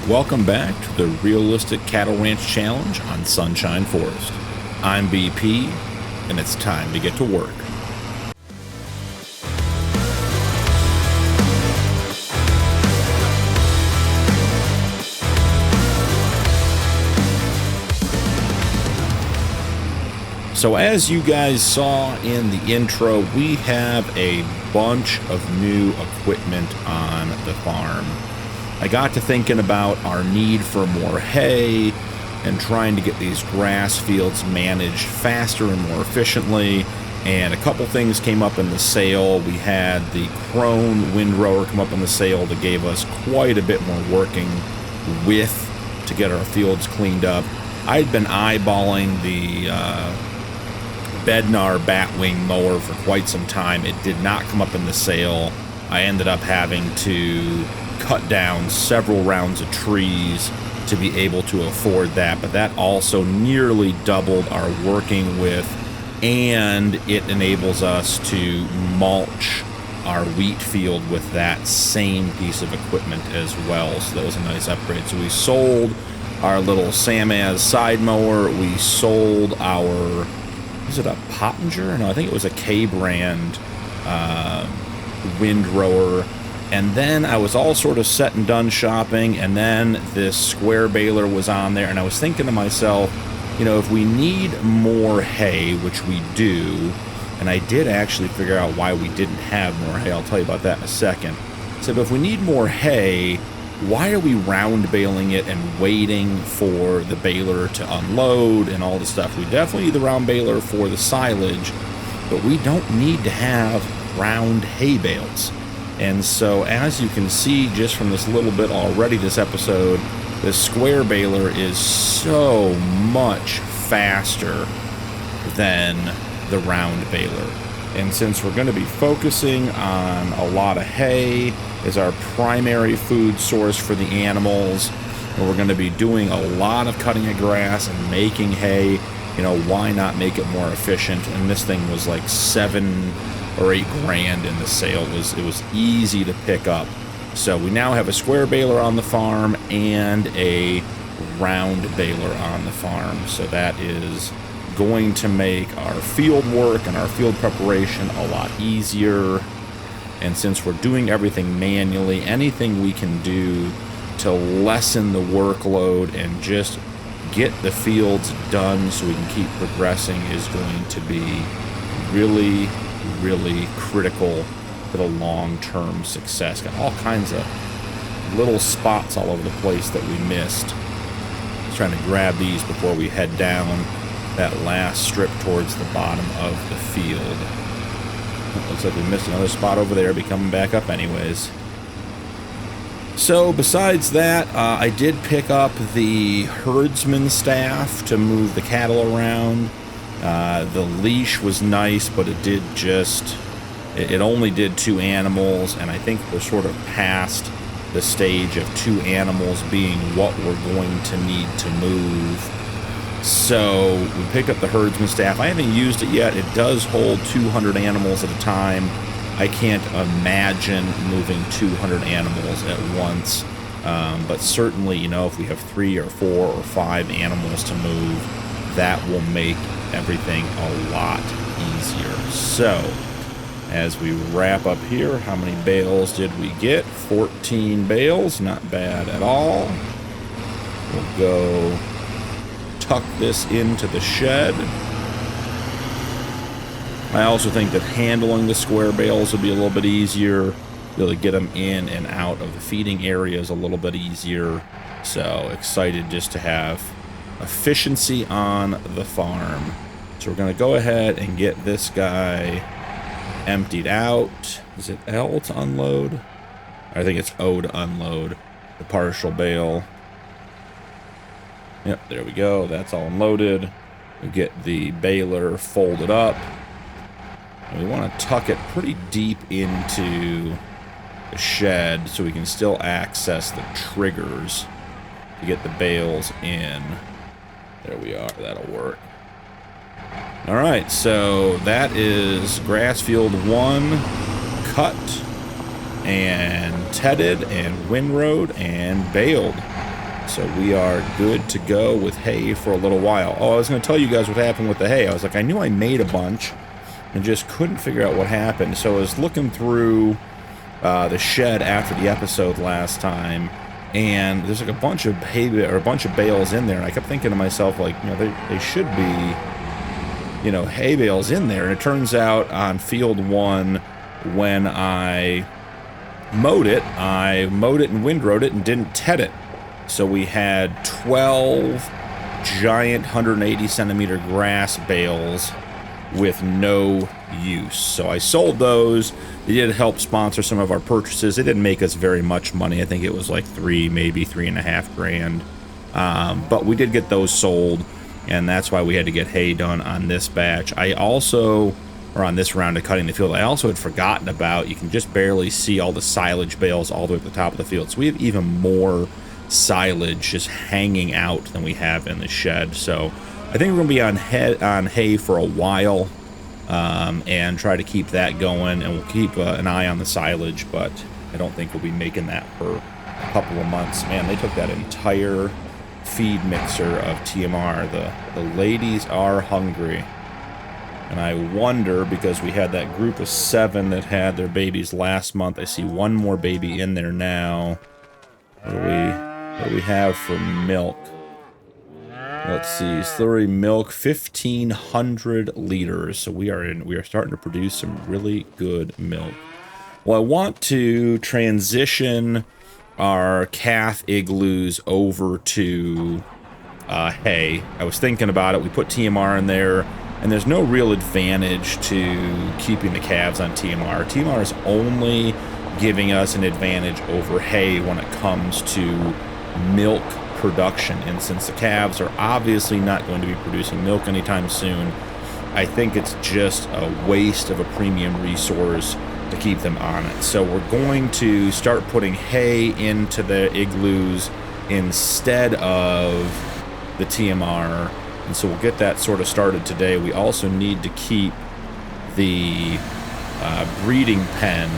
Welcome back to the Realistic Cattle Ranch Challenge on Sunshine Forest. I'm BP, and it's time to get to work. So as you guys saw in the intro, we have a bunch of new equipment on the farm. I got to thinking about our need for more hay and trying to get these grass fields managed faster and more efficiently, and a couple things came up in the sale. We had the Crone windrower come up in the sale that gave us quite a bit more working with to get our fields cleaned up. I'd been eyeballing the Bednar Batwing mower for quite some time. It did not come up in the sale. I ended up having to cut down several rounds of trees to be able to afford that, but that also nearly doubled our working with, and it enables us to mulch our wheat field with that same piece of equipment as well. So that was a nice upgrade. So we sold our little Samaz side mower. We sold our, is it a Pottinger? No, I think it was a K-brand windrower. And then I was all sort of set and done shopping, and then this square baler was on there, and I was thinking to myself, you know, if we need more hay, which we do, and I did actually figure out why we didn't have more hay. I'll tell you about that in a second. So if we need more hay, why are we round baling it and waiting for the baler to unload and all the stuff? We definitely need the round baler for the silage, but we don't need to have round hay bales. And so as you can see just from this little bit already this episode, the square baler is so much faster than the round baler. And since we're going to be focusing on a lot of hay as our primary food source for the animals, and we're going to be doing a lot of cutting of grass and making hay, you know, why not make it more efficient? And this thing was like $7 or $8 grand in the sale. It was easy to pick up. So we now have a square baler on the farm and a round baler on the farm. So that is going to make our field work and our field preparation a lot easier. And since we're doing everything manually, anything we can do to lessen the workload and just get the fields done so we can keep progressing is going to be really critical for the long-term success. Got all kinds of little spots all over the place that we missed. Just trying to grab these before we head down that last strip towards the bottom of the field. It looks like we missed another spot over there. Be coming back up anyways. So besides that, I did pick up the herdsman staff to move the cattle around. The leash was nice, but it only did 2 animals, and I think we're sort of past the stage of 2 animals being what we're going to need to move. So we picked up the herdsman staff. I haven't used it yet. It does hold 200 animals at a time. I can't imagine moving 200 animals at once, but certainly, you know, if we have 3 or 4 or 5 animals to move, that will make everything a lot easier. So as we wrap up here, how many bales did we get? 14 bales, not bad at all. We'll go tuck this into the shed. I also think that handling the square bales will be a little bit easier. Really get them in and out of the feeding areas a little bit easier. So excited just to have efficiency on the farm. So we're going to go ahead and get this guy emptied out. Is it L to unload? I think it's O to unload the partial bale. Yep, there we go. That's all unloaded. We get the baler folded up. And we want to tuck it pretty deep into the shed so we can still access the triggers to get the bales in. There we are. That'll work. All right, so that is grass field 1 cut and tedded and windrowed and baled. So we are good to go with hay for a little while. Oh, I was going to tell you guys what happened with the hay. I was like, I knew I made a bunch and just couldn't figure out what happened. So I was looking through the shed after the episode last time, and there's like a bunch of hay or a bunch of bales in there, and I kept thinking to myself, like, you know, they should be, you know, hay bales in there. And it turns out on field 1, when I mowed it and windrowed it and didn't ted it. So we had 12 giant 180 centimeter grass bales with no use. So I sold those. They did help sponsor some of our purchases. It didn't make us very much money. I think it was like maybe $3.5 grand. But we did get those sold, and that's why we had to get hay done on this batch. I also, or on this round of cutting the field, I also had forgotten about, you can just barely see all the silage bales all the way at the top of the field. So we have even more silage just hanging out than we have in the shed. So I think we're going to be on hay for a while, and try to keep that going, and we'll keep an eye on the silage, but I don't think we'll be making that for a couple of months. Man, they took that entire feed mixer of TMR. The ladies are hungry, and I wonder, because we had that group of 7 that had their babies last month. I see one more baby in there now. What do we have for milk? Let's see, slurry milk, 1,500 liters. So we are starting to produce some really good milk. Well, I want to transition our calf igloos over to hay. I was thinking about it. We put TMR in there, and there's no real advantage to keeping the calves on TMR. TMR is only giving us an advantage over hay when it comes to milk production, and since the calves are obviously not going to be producing milk anytime soon, I think it's just a waste of a premium resource to keep them on it. So we're going to start putting hay into the igloos instead of the TMR, and so we'll get that sort of started today. We also need to keep the breeding pen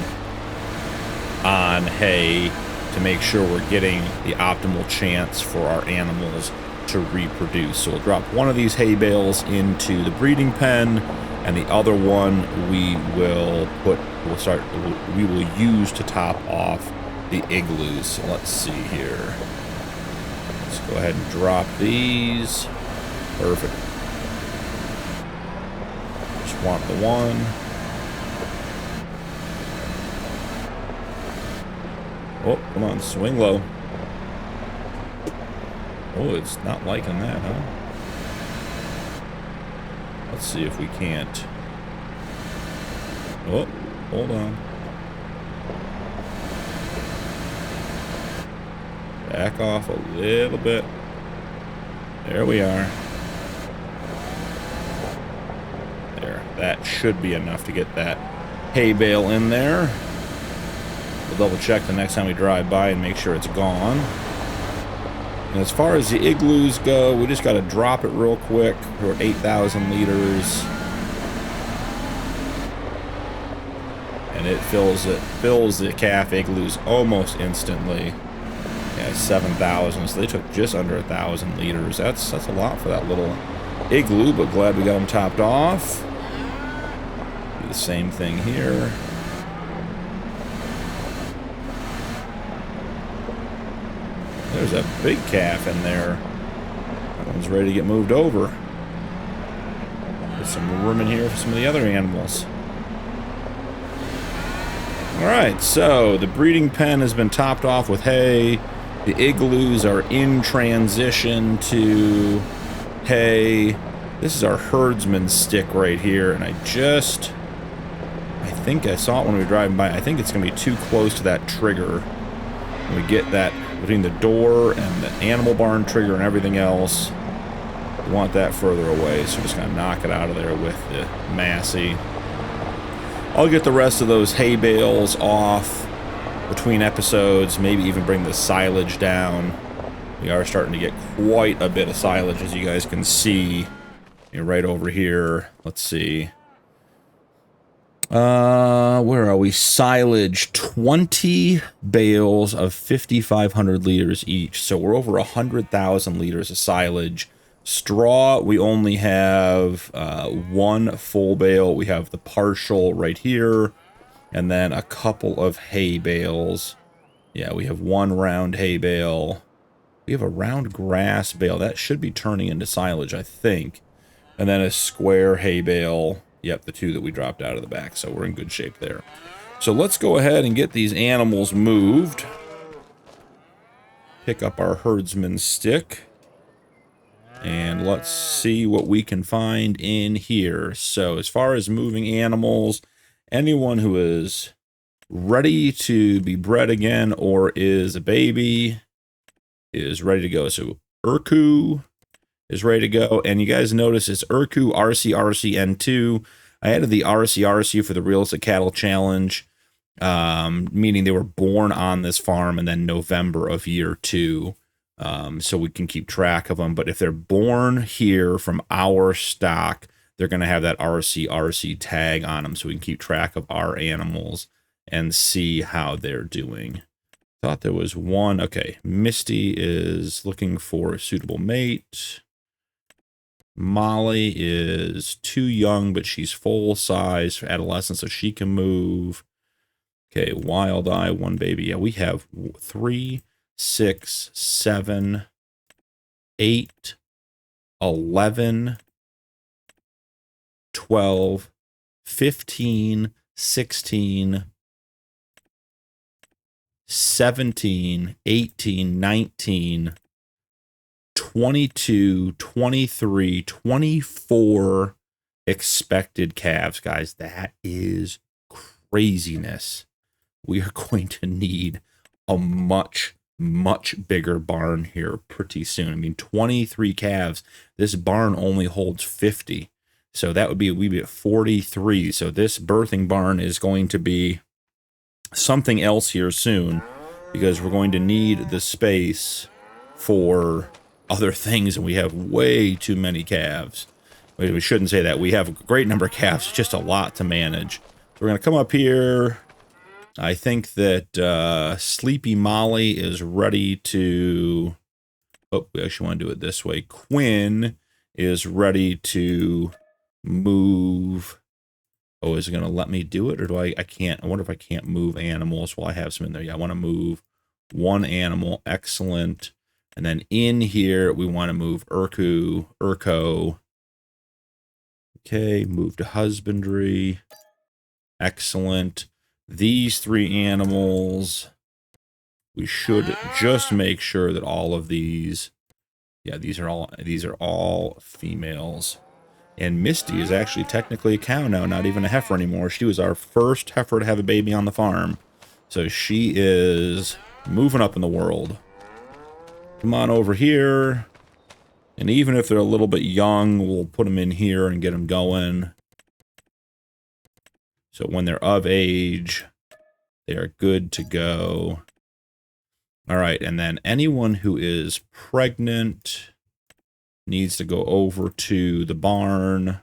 on hay to make sure we're getting the optimal chance for our animals to reproduce. So we'll drop one of these hay bales into the breeding pen, and the other one we will use to top off the igloos. So let's see here. Let's go ahead and drop these. Perfect. Swamp the one. Oh, come on, swing low. Oh, it's not liking that, huh? Let's see if we can't. Oh, hold on. Back off a little bit. There we are. There, that should be enough to get that hay bale in there. We'll double check the next time we drive by and make sure it's gone. And as far as the igloos go, we just got to drop it real quick. We're at 8,000 liters. And it fills the calf igloos almost instantly. Yeah, 7,000. So they took just under 1,000 liters. That's a lot for that little igloo, but glad we got them topped off. Do the same thing here. There's a big calf in there. That one's ready to get moved over. There's some room in here for some of the other animals. Alright, so the breeding pen has been topped off with hay. The igloos are in transition to hay. This is our herdsman stick right here, and I think I saw it when we were driving by. I think it's going to be too close to that trigger. When we get that between the door and the animal barn trigger and everything else, we want that further away, so we're just going to knock it out of there with the Massey. I'll get the rest of those hay bales off between episodes, maybe even bring the silage down. We are starting to get quite a bit of silage, as you guys can see. Right over here, let's see. Where are we? Silage, 20 bales of 5,500 liters each. So we're over 100,000 liters of silage. Straw, we only have one full bale. We have the partial right here, and then a couple of hay bales. Yeah, we have one round hay bale. We have a round grass bale. That should be turning into silage, I think. And then a square hay bale. Yep, the two that we dropped out of the back, so we're in good shape there. So let's go ahead and get these animals moved. Pick up our herdsman stick. And let's see what we can find in here. So as far as moving animals, anyone who is ready to be bred again or is a baby is ready to go. So Urku is ready to go. And you guys notice it's Urku RCRC N2. I added the RCRC for the Realistic Cattle Challenge, meaning they were born on this farm and then November of year 2. So we can keep track of them. But if they're born here from our stock, they're going to have that RCRC tag on them so we can keep track of our animals and see how they're doing. Thought there was one. Okay, Misty is looking for a suitable mate. Molly is too young, but she's full size for adolescent, so she can move. Okay, Wild Eye, one baby. Yeah, we have 3, 6, 7, 8, 11, 12, 15, 16, 17, 18, 19, 22, 23, 24 expected calves, guys. That is craziness. We are going to need a much bigger barn here pretty soon. I mean, 23 calves. This barn only holds 50. So that would be, we'd be at 43. So this birthing barn is going to be something else here soon because we're going to need the space for other things, and we have way too many calves. We shouldn't say that. We have a great number of calves, just a lot to manage. So we're going to come up here. I think that Sleepy Molly is ready to... Oh, we actually want to do it this way. Quinn is ready to move... Oh, is it going to let me do it, or do I can't? I wonder if I can't move animals while I have some in there. Yeah, I want to move one animal. Excellent. And then in here, we want to move Urko. Okay, move to husbandry. Excellent. These 3 animals, we should just make sure that all of these, yeah, these are all females. And Misty is actually technically a cow now, not even a heifer anymore. She was our first heifer to have a baby on the farm. So she is moving up in the world. Come on over here. And even if they're a little bit young, we'll put them in here and get them going. So when they're of age, they are good to go. All right, and then anyone who is pregnant needs to go over to the barn.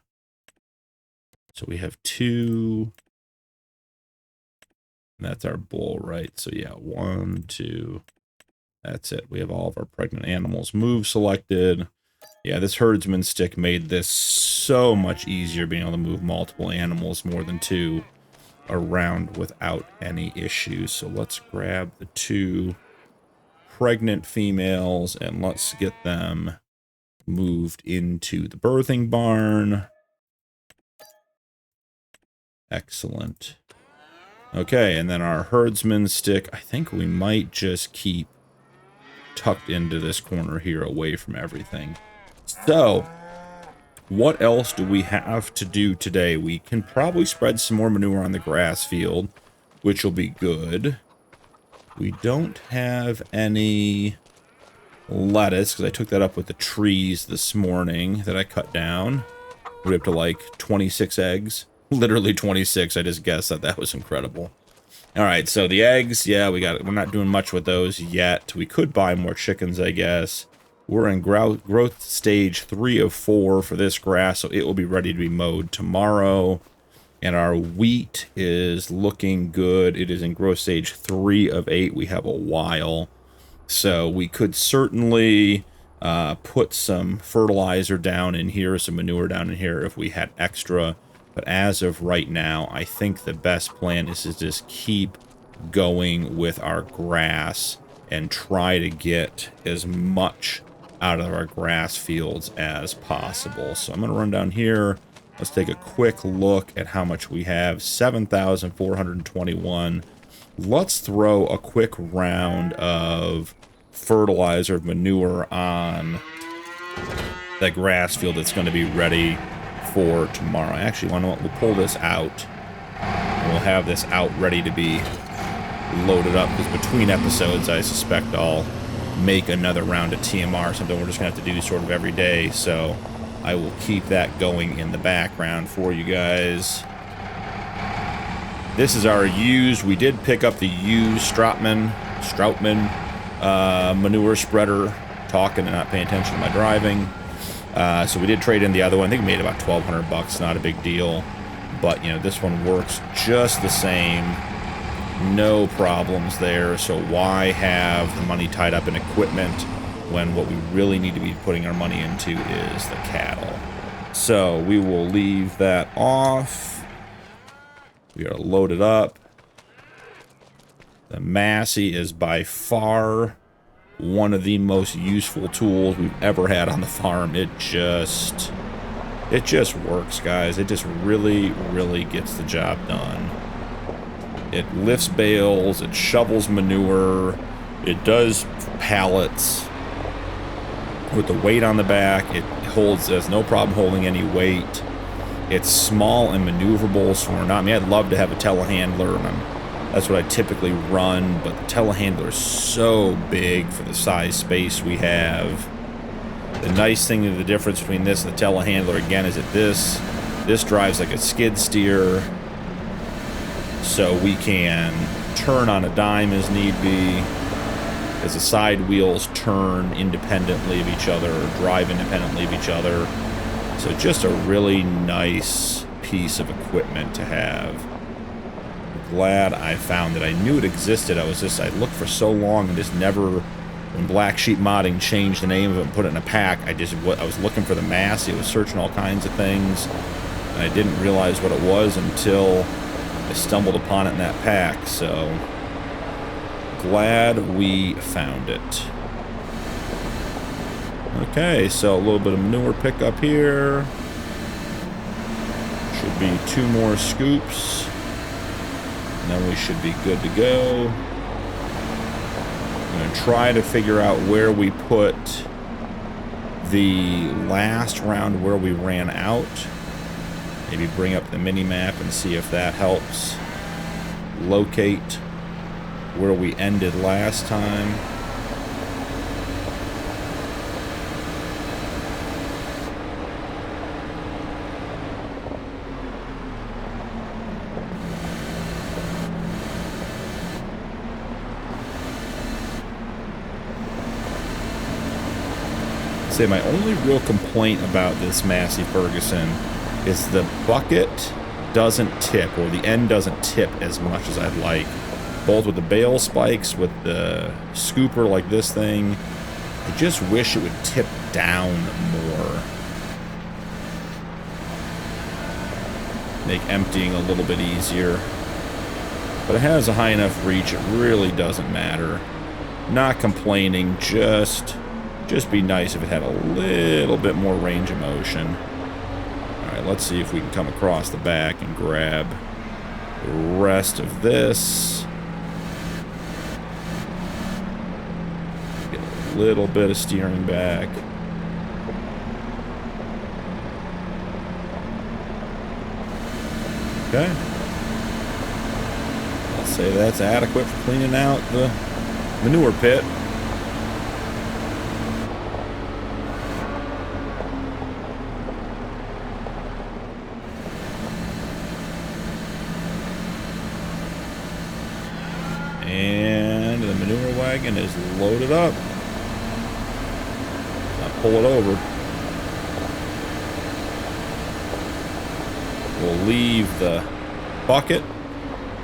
So we have 2. And that's our bull, right? So yeah, 1, 2. That's it. We have all of our pregnant animals move selected. Yeah, this herdsman stick made this so much easier, being able to move multiple animals, more than 2, around without any issues. So let's grab the 2 pregnant females and let's get them moved into the birthing barn. Excellent. Okay, and then our herdsman stick, I think we might just keep tucked into this corner here away from everything. So, what else do we have to do today? We can probably spread some more manure on the grass field, which will be good. We don't have any lettuce, because I took that up with the trees this morning that I cut down. We're up to like 26 eggs. Literally 26. I just guessed that. That was incredible. All right, so the eggs, yeah, we're not doing much with those yet. We could buy more chickens, I guess. We're in growth stage 3 of 4 for this grass, so it will be ready to be mowed tomorrow. And our wheat is looking good. It is in growth stage 3 of 8. We have a while. So we could certainly put some fertilizer down in here, some manure down in here if we had extra. But as of right now, I think the best plan is to just keep going with our grass and try to get as much out of our grass fields as possible. So I'm going to run down here. Let's take a quick look at how much we have. 7,421. Let's throw a quick round of fertilizer, manure on the grass field that's going to be ready for tomorrow. Actually, we'll pull this out. We'll have this out ready to be loaded up, because between episodes, I suspect I'll make another round of TMR, something we're just going to have to do sort of every day. So I will keep that going in the background for you guys. This is our used. We did pick up the used Stroutman manure spreader. Talking and not paying attention to my driving. So we did trade in the other one. I think we made about 1,200 bucks. Not a big deal. But, you know, this one works just the same. No problems there. So why have the money tied up in equipment when what we really need to be putting our money into is the cattle? So we will leave that off. We are loaded up. The Massey is by far one of the most useful tools we've ever had on the farm. It just works, guys. It just really, really gets the job done. It lifts bales, it shovels manure, it does pallets with the weight on the back. It has no problem holding any weight. It's small and maneuverable, so we're not, I mean, I'd love to have a telehandler, and that's what I typically run, but the telehandler is so big for the size space we have. The nice thing, the difference between this and the telehandler, again, is that this drives like a skid steer, so we can turn on a dime as need be, as the side wheels turn independently of each other, or drive independently of each other. So just a really nice piece of equipment to have. I'm glad I found it. I knew it existed. I looked for so long and just never, when Black Sheep Modding changed the name of it and put it in a pack, I was looking for the Massey. I was searching all kinds of things, and I didn't realize what it was until I stumbled upon it in that pack. So glad we found it. Okay, so a little bit of manure pickup here. Should be 2 more scoops, and then we should be good to go. I'm going to try to figure out where we put the last round, where we ran out. Maybe bring up the mini-map and see if that helps locate where we ended last time. Say my only real complaint about this Massey Ferguson is the bucket doesn't tip, or the end doesn't tip as much as I'd like. Both with the bale spikes, with the scooper like this thing, I just wish it would tip down more. Make emptying a little bit easier. But it has a high enough reach, it really doesn't matter. Not complaining, just be nice if it had a little bit more range of motion. Alright, let's see if we can come across the back and grab the rest of this. Get a little bit of steering back. Okay. Let's say that's adequate for cleaning out the manure pit. And the manure wagon is loaded up. I'll pull it over. We'll leave the bucket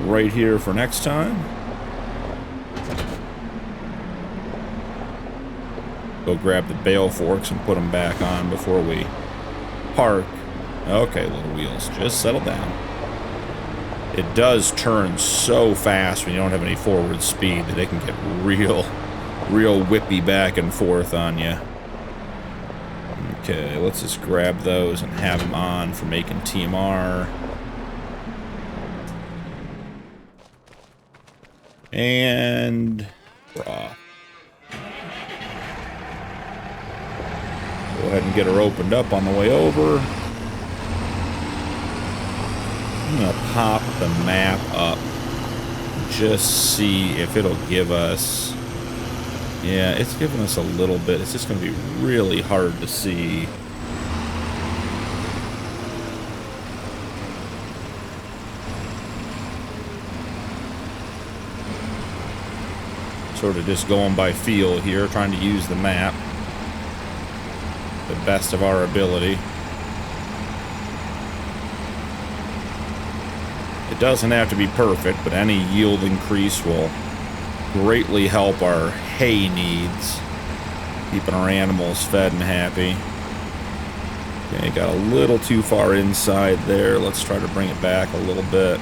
right here for next time. Go grab the bale forks and put them back on before we park. Okay, little wheels, just settle down. It does turn so fast when you don't have any forward speed that it can get real whippy back and forth on you. Okay, let's just grab those and have them on for making TMR. And we're off. Go ahead and get her opened up on the way over. I'm going to pop the map up. Just see if it'll give us... Yeah, it's giving us a little bit. It's just going to be really hard to see. Sort of just going by feel here, trying to use the map the best of our ability. It doesn't have to be perfect, but any yield increase will greatly help our hay needs, keeping our animals fed and happy. Okay, got a little too far inside there. Let's try to bring it back a little bit.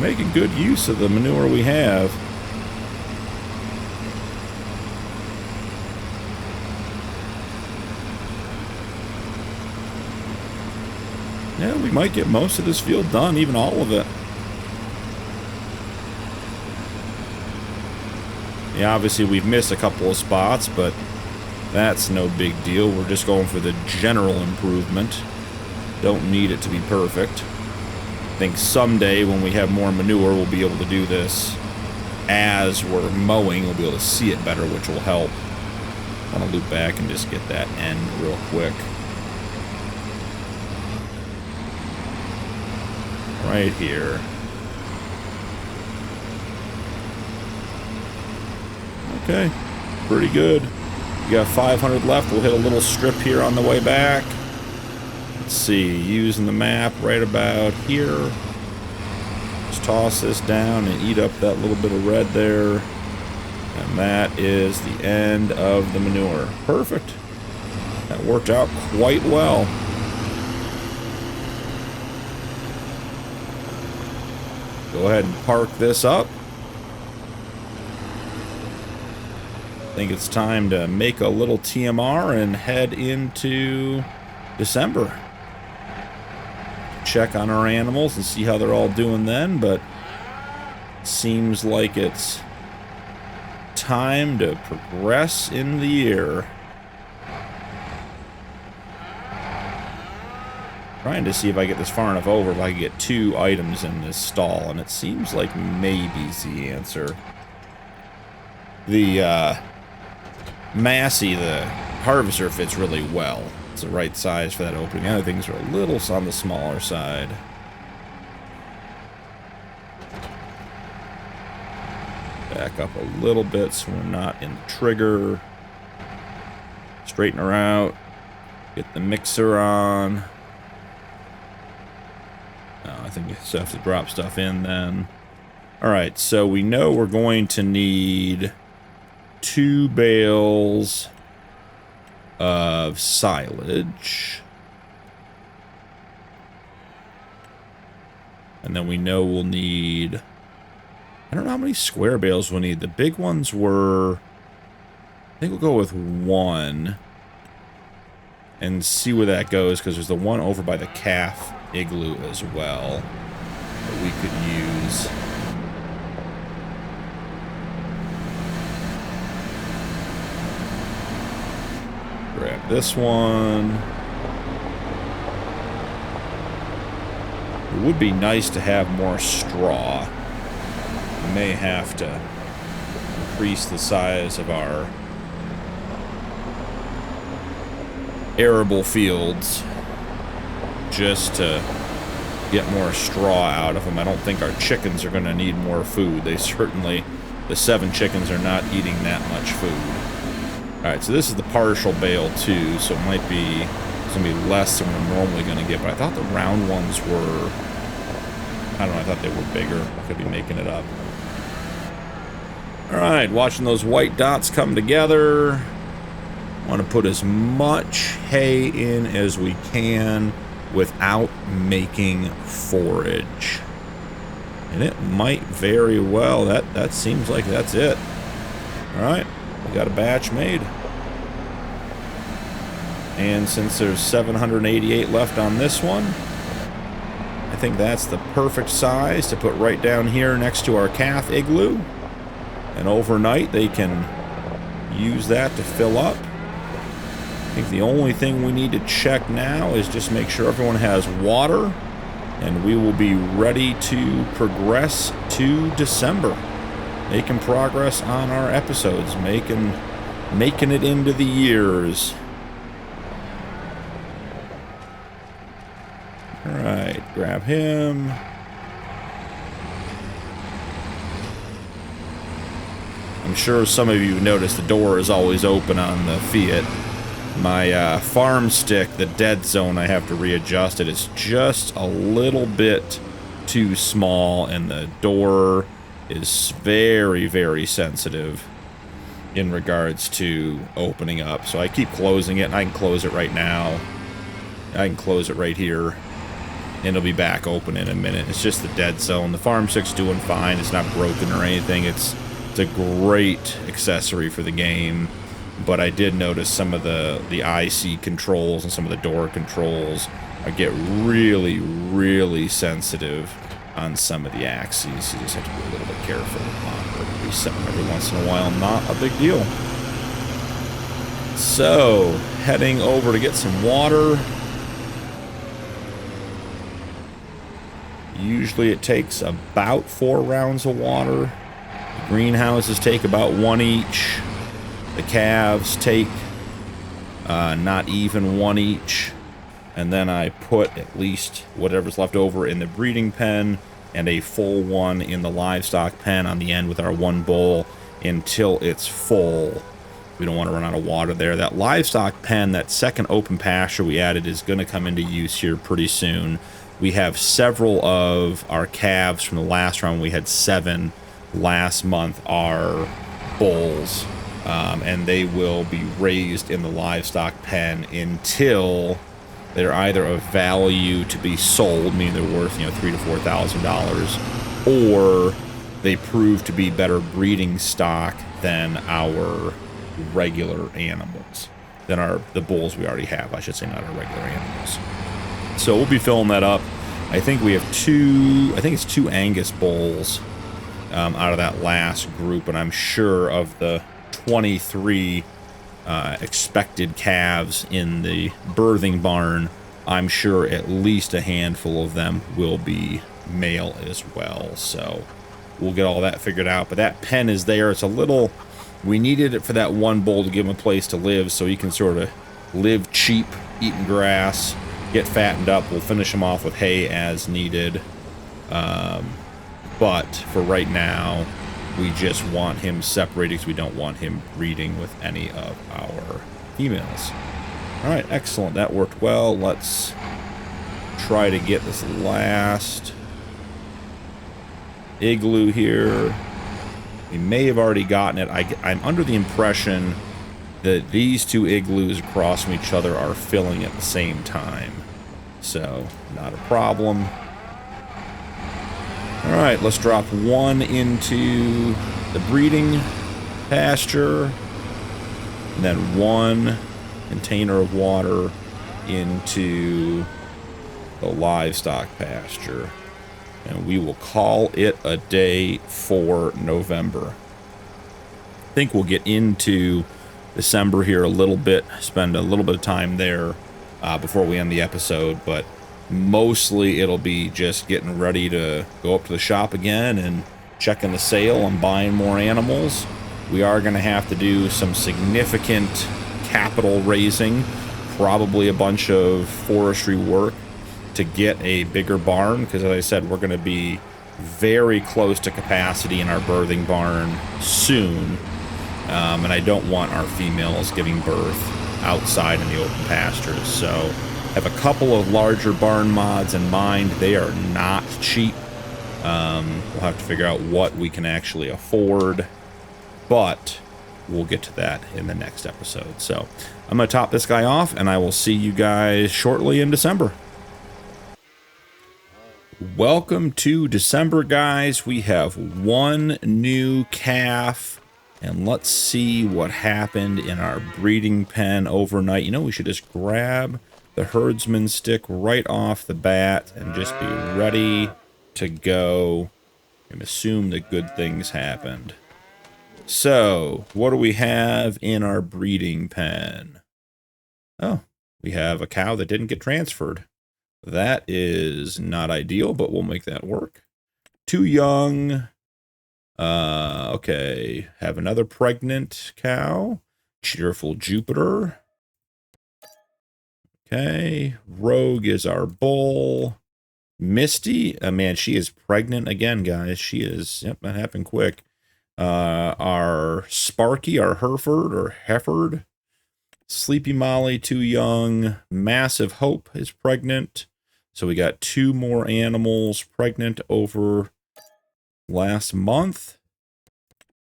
Making good use of the manure we have. Yeah, we might get most of this field done, even all of it. Yeah, obviously we've missed a couple of spots, but that's no big deal. We're just going for the general improvement. Don't need it to be perfect. I think someday when we have more manure, we'll be able to do this as we're mowing. We'll be able to see it better, which will help. I want to loop back and just get that end real quick. Right here. Okay, pretty good. We got 500 left. We'll hit a little strip here on the way back. Let's see, using the map right about here. Just toss this down and eat up that little bit of red there. And that is the end of the manure. Perfect. That worked out quite well. Go ahead and park this up. I think it's time to make a little TMR and head into December. Check on our animals and see how they're all doing then, but seems like it's time to progress in the year. Trying to see if I get this far enough over if I can get 2 items in this stall, and it seems like maybe's the answer. The Massey, the harvester, fits really well. It's the right size for that opening. Other things are a little on the smaller side. Back up a little bit so we're not in the trigger. Straighten her out. Get the mixer on. I think we still have to drop stuff in then. Alright, so we know we're going to need 2 bales of silage. And then we know we'll need... I don't know how many square bales we'll need. The big ones were... I think we'll go with 1. And see where that goes, because there's the one over by the calf igloo as well that we could use. Grab this one. It would be nice to have more straw. We may have to increase the size of our arable fields just to get more straw out of them. I don't think our chickens are going to need more food. They certainly, the 7 chickens are not eating that much food. Alright, so this is the partial bale too, so it might be, it's going to be less than we're normally going to get, but I thought the round ones were, I don't know, I thought they were bigger. I could be making it up. Alright, watching those white dots come together. Want to put as much hay in as we can without making forage. And it might very well, that seems like that's it. Alright, we got a batch made. And since there's 788 left on this one, I think that's the perfect size to put right down here next to our calf igloo. And overnight they can use that to fill up. I think the only thing we need to check now is just make sure everyone has water, and we will be ready to progress to December. Making progress on our episodes, making it into the years. Alright, grab him. I'm sure some of you noticed the door is always open on the Fiat. My Farmstick, the dead zone, I have to readjust it. It's just a little bit too small, and the door is very, very sensitive in regards to opening up. So I keep closing it, and I can close it right now. I can close it right here, and it'll be back open in a minute. It's just the dead zone. The Farmstick's doing fine. It's not broken or anything. It's a great accessory for the game. But I did notice some of the IC controls and some of the door controls get really, really sensitive on some of the axes. You just have to be a little bit careful. Reset them every once in a while. Not a big deal. So, heading over to get some water. Usually it takes about 4 rounds of water. The greenhouses take about 1 each. The calves take not even 1 each. And then I put at least whatever's left over in the breeding pen and a full one in the livestock pen on the end with our 1 bowl until it's full. We don't want to run out of water there. That livestock pen, that second open pasture we added, is going to come into use here pretty soon. We have several of our calves from the last round. We had 7 last month are bulls. And they will be raised in the livestock pen until they're either of value to be sold, meaning they're worth, $3,000 to $4,000, or they prove to be better breeding stock than our regular animals, than the bulls we already have, I should say, not our regular animals. So we'll be filling that up. I think we have it's 2 Angus bulls out of that last group, and I'm sure of the 23 expected calves in the birthing barn, I'm sure at least a handful of them will be male as well. So we'll get all that figured out. But that pen is there. It's a little, we needed it for that 1 bull to give him a place to live so he can sort of live cheap, eating grass, get fattened up. We'll finish him off with hay as needed. But for right now, we just want him separated because we don't want him breeding with any of our females. Alright, excellent. That worked well. Let's try to get this last igloo here. We may have already gotten it. I'm under the impression that these 2 igloos across from each other are filling at the same time. So, not a problem. Alright, let's drop 1 into the breeding pasture, and then 1 container of water into the livestock pasture. And we will call it a day for November. I think we'll get into December here a little bit, spend a little bit of time there before we end the episode, but mostly it'll be just getting ready to go up to the shop again and checking the sale and buying more animals. We are going to have to do some significant capital raising, probably a bunch of forestry work to get a bigger barn, because as I said, we're going to be very close to capacity in our birthing barn soon. And I don't want our females giving birth outside in the open pastures. So I have a couple of larger barn mods in mind. They are not cheap. We'll have to figure out what we can actually afford, but we'll get to that in the next episode. So I'm going to top this guy off, and I will see you guys shortly in December. Welcome to December, guys. We have one new calf, and let's see what happened in our breeding pen overnight. You know, we should just grab the herdsman stick right off the bat and just be ready to go and assume that good things happened. So, what do we have in our breeding pen? Oh, we have a cow that didn't get transferred. That is not ideal, but we'll make that work. Too young. Okay. Have another pregnant cow. Cheerful Jupiter. Okay. Rogue is our bull. Misty. Man, she is pregnant again, guys. She is. Yep, that happened quick. Our Sparky, our Hereford. Sleepy Molly, too young. Massive Hope is pregnant. So we got 2 more animals pregnant over last month.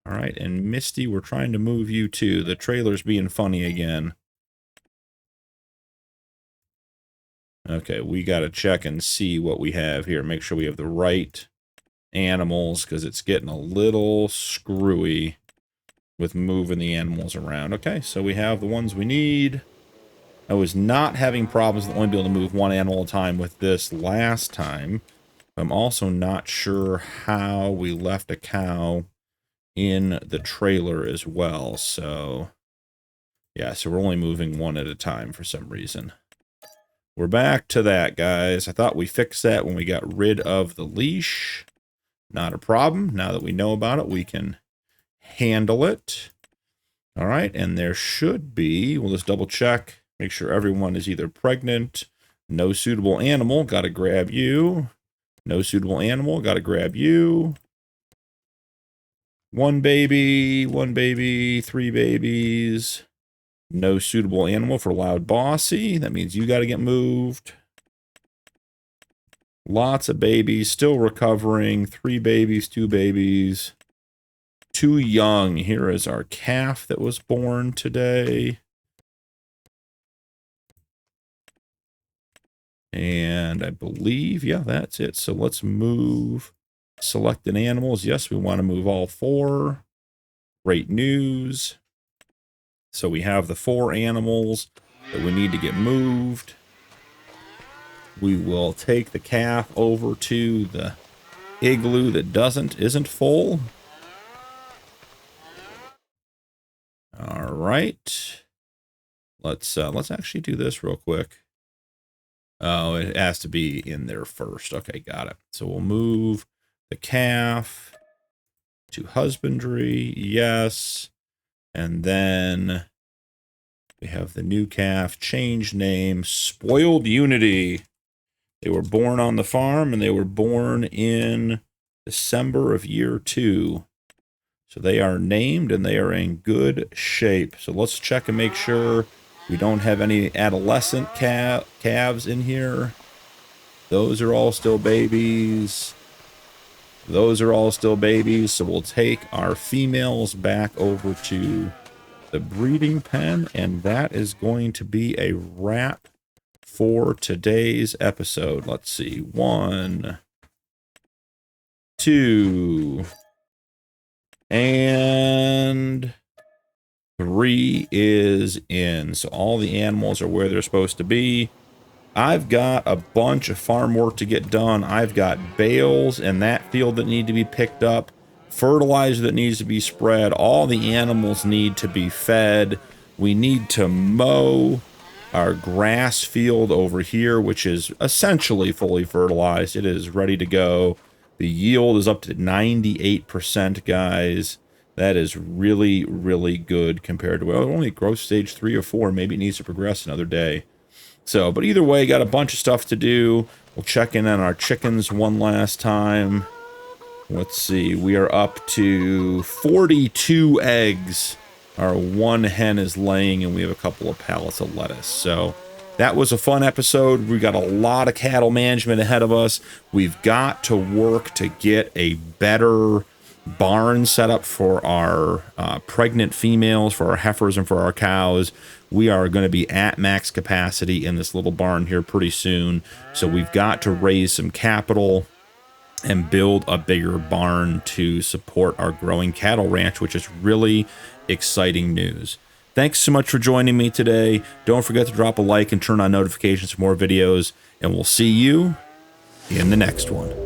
All right, and Misty, we're trying to move you too. The trailer's being funny again. Okay, we got to check and see what we have here. Make sure we have the right animals, because it's getting a little screwy with moving the animals around. Okay, so we have the ones we need. I was not having problems with only being able to move one animal at a time with this last time. I'm also not sure how we left a cow in the trailer as well. So, yeah, so we're only moving one at a time for some reason. We're back to that, guys. I thought we fixed that when we got rid of the leash. Not a problem. Now that we know about it, we can handle it. All right, and there should be, we'll just double check. Make sure everyone is either pregnant, no suitable animal, gotta grab you. No suitable animal, gotta grab you. 1 baby, 3 babies. No suitable animal for Loud Bossy. That means you gotta get moved. Lots of babies, still recovering. 3 babies, 2 babies. Too young. Here is our calf that was born today. And I believe, yeah, that's it. So let's move selected animals. Yes, we want to move all 4. Great news. So we have the 4 animals that we need to get moved. We will take the calf over to the igloo that isn't full. All right. Let's actually do this real quick. Oh, it has to be in there first. Okay, got it. So we'll move the calf to husbandry. Yes. And then we have the new calf, change name, Spoiled Unity. They were born on the farm, and they were born in December of year 2. So they are named, and they are in good shape. So let's check and make sure we don't have any adolescent calves in here. Those are all still babies. Those are all still babies. So we'll take our females back over to the breeding pen, and that is going to be a wrap for today's episode. Let's see. 1, 2, and 3 is in. So all the animals are where they're supposed to be. I've got a bunch of farm work to get done. I've got bales in that field that need to be picked up, fertilizer that needs to be spread. All the animals need to be fed. We need to mow our grass field over here, which is essentially fully fertilized. It is ready to go. The yield is up to 98%, guys. That is really, really good compared to, well, only growth stage 3 or 4. Maybe it needs to progress another day. So, but either way, got a bunch of stuff to do. We'll check in on our chickens one last time. Let's see, we are up to 42 eggs Our one hen is laying, and we have a couple of pallets of lettuce. So that was a fun episode. We got a lot of cattle management ahead of us. We've got to work to get a better barn set up for our pregnant females, for our heifers, and for our cows. We are going to be at max capacity in this little barn here pretty soon. So we've got to raise some capital and build a bigger barn to support our growing cattle ranch, which is really exciting news. Thanks so much for joining me today. Don't forget to drop a like and turn on notifications for more videos, and we'll see you in the next one.